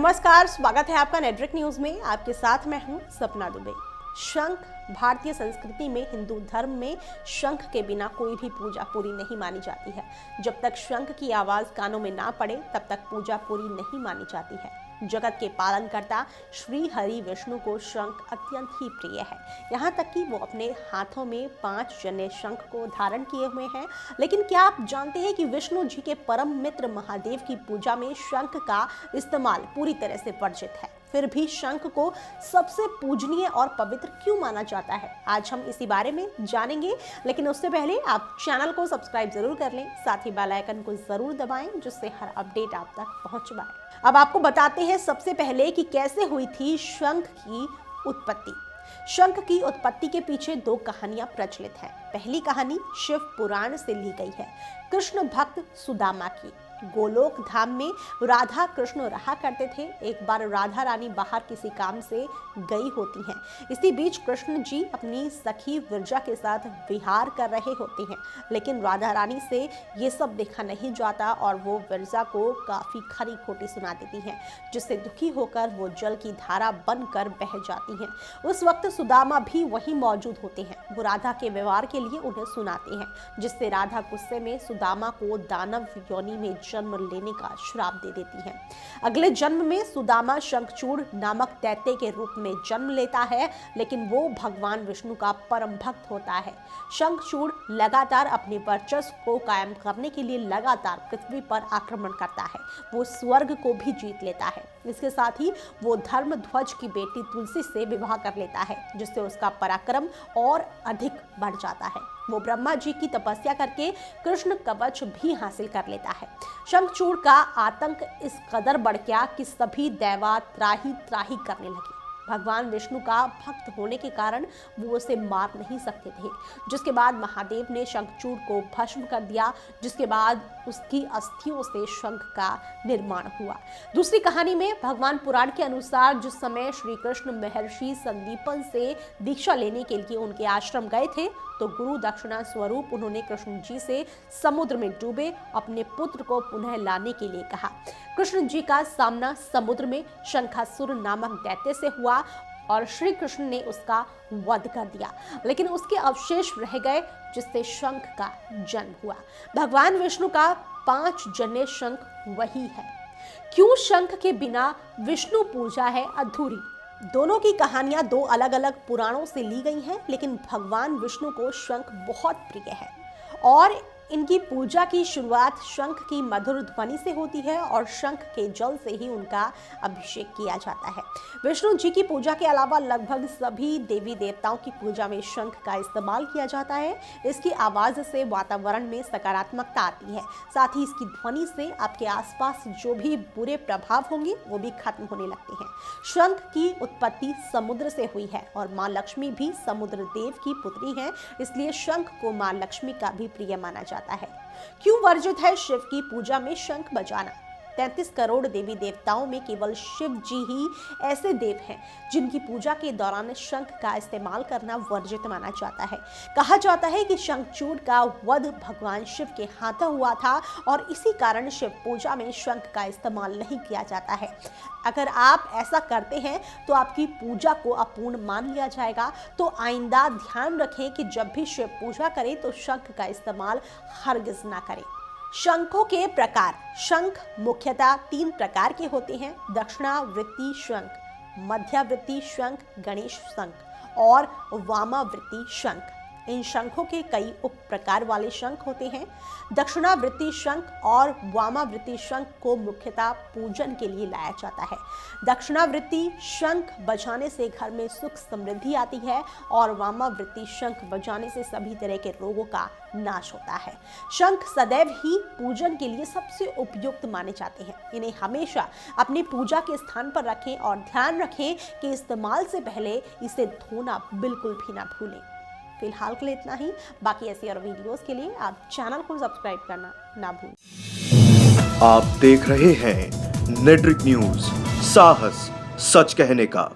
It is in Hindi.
नमस्कार, स्वागत है आपका नेटवर्क न्यूज में। आपके साथ मैं हूं सपना दुबे। शंख भारतीय संस्कृति में, हिंदू धर्म में शंख के बिना कोई भी पूजा पूरी नहीं मानी जाती है। जब तक शंख की आवाज कानों में ना पड़े तब तक पूजा पूरी नहीं मानी जाती है। जगत के पालनकर्ता श्री हरि विष्णु को शंख अत्यंत ही प्रिय है, यहाँ तक कि वो अपने हाथों में 5 जने शंख को धारण किए हुए हैं। लेकिन क्या आप जानते हैं कि विष्णु जी के परम मित्र महादेव की पूजा में शंख का इस्तेमाल पूरी तरह से वर्जित है, फिर भी शंख को सबसे पूजनीय और पवित्र क्यों माना जाता है? आज हम इसी बारे में जानेंगे, लेकिन उससे पहले आप चैनल को सब्सक्राइब जरूर कर लें, साथ ही बेल आइकन को जरूर दबाएं जिससे हर अपडेट आप तक पहुंच पाए। अब आपको बताते हैं सबसे पहले कि कैसे हुई थी शंख की उत्पत्ति। शंख की उत्पत्ति के पीछे 2 कहानियां प्रचलित हैं। पहली कहानी शिव पुराण से ली गई है। कृष्ण भक्त सुदामा की। गोलोक धाम में राधा कृष्ण रहा करते थे। एक बार राधा रानी बाहर किसी काम से गई होती हैं। इसी बीच कृष्ण जी अपनी सखी विरजा के साथ विहार कर रहे होते हैं, लेकिन राधा रानी से ये सब देखा नहीं जाता और वो विरजा को काफी खरी खोटी सुना देती हैं, जिससे दुखी होकर वो जल की धारा बनकर बह जाती हैं। उस वक्त सुदामा भी वहीं मौजूद होते हैं। वो राधा के व्यवहार के लिए उन्हें सुनाते हैं, जिससे राधा गुस्से में सुदामा को दानव योनि में जन्म लेने का श्राप दे देती है। अगले जन्म में सुदामा शंखचूड़ नामक दैत्य के रूप में जन्म लेता है, लेकिन वो भगवान विष्णु का परम भक्त होता है। शंखचूड़ लगातार अपने वर्चस्व को कायम करने के लिए लगातार पृथ्वी पर आक्रमण करता है। वो स्वर्ग को भी जीत लेता है। इसके साथ ही वो धर्मध्वज की बेटी तुलसी से विवाह कर लेता है, जिससे उसका पराक्रम और अधिक बढ़ जाता है। वो ब्रह्मा जी की तपस्या करके कृष्ण कवच भी हासिल कर लेता है। शंखचूड़ का आतंक इस कदर बढ़ गया कि सभी दैवा त्राही त्राही करने लगे। भगवान विष्णु का भक्त होने के कारण वो उसे मार नहीं सकते थे, जिसके बाद महादेव ने शंखचूड़ को भस्म कर दिया, जिसके बाद उसकी अस्थियों से शंख का निर्माण हुआ। दूसरी कहानी में भगवान पुराण के अनुसार जिस समय श्री कृष्ण महर्षि संदीपन से दीक्षा लेने के लिए उनके आश्रम गए थे, तो गुरु दक्षिणा स्वरूप उन्होंने कृष्ण जी से समुद्र में डूबे अपने पुत्र को पुनः लाने के लिए कहा। कृष्ण जी का सामना समुद्र में शंखासुर नामक दैत्य से हुआ और श्री कृष्ण ने उसका वध कर दिया, लेकिन उसके अवशेष रह गए, जिससे शंख का जन्म हुआ। भगवान विष्णु का 5 जने शंख वही है। क्यों शंख के बिना विष्णु पूजा है अधूरी? दोनों की कहानियां 2 अलग अलग पुराणों से ली गई हैं, लेकिन भगवान विष्णु को शंख बहुत प्रिय है और इनकी पूजा की शुरुआत शंख की मधुर ध्वनि से होती है और शंख के जल से ही उनका अभिषेक किया जाता है। विष्णु जी की पूजा के अलावा लगभग सभी देवी देवताओं की पूजा में शंख का इस्तेमाल किया जाता है। इसकी आवाज से वातावरण में सकारात्मकता आती है, साथ ही इसकी ध्वनि से आपके आसपास जो भी बुरे प्रभाव होंगे वो भी खत्म होने लगते हैं। शंख की उत्पत्ति समुद्र से हुई है और माँ लक्ष्मी भी समुद्र देव की पुत्री है, इसलिए शंख को माँ लक्ष्मी का भी प्रिय माना जाता है। क्यों वर्जित है शिव की पूजा में शंख बजाना? 33 करोड़ देवी देवताओं में केवल शिव जी ही ऐसे देव हैं जिनकी पूजा के दौरान शंख का इस्तेमाल करना वर्जित माना जाता है। कहा जाता है कि शंखचूड़ का वध भगवान शिव के हाथों हुआ था और इसी कारण शिव पूजा में शंख का इस्तेमाल नहीं किया जाता है। अगर आप ऐसा करते हैं तो आपकी पूजा को अपूर्ण मान लिया जाएगा, तो आइंदा ध्यान रखें कि जब भी शिव पूजा करें तो शंख का इस्तेमाल हरगिज ना करें। शंखों के प्रकार। शंख मुख्यतः 3 प्रकार के होते हैं: दक्षिणावृत्ति शंख, मध्यावृत्ति शंख, गणेश शंख और वामावृत्ति शंख। इन शंखों के कई उप प्रकार वाले शंख होते हैं। दक्षिणावृत्ति शंख और वामावृत्ति शंख को मुख्यतः पूजन के लिए लाया जाता है। दक्षिणावृत्ति शंख बजाने से घर में सुख समृद्धि आती है और वामावृत्ति शंख बजाने से सभी तरह के रोगों का नाश होता है। शंख सदैव ही पूजन के लिए सबसे उपयुक्त माने जाते हैं। इन्हें हमेशा अपनी पूजा के स्थान पर रखें और ध्यान रखें कि इस्तेमाल से पहले इसे धोना बिल्कुल भी ना भूलें। फिलहाल के लिए इतना ही। बाकी ऐसी और वीडियोस के लिए आप चैनल को सब्सक्राइब करना ना भूलें। आप देख रहे हैं नेटवर्क न्यूज, साहस सच कहने का।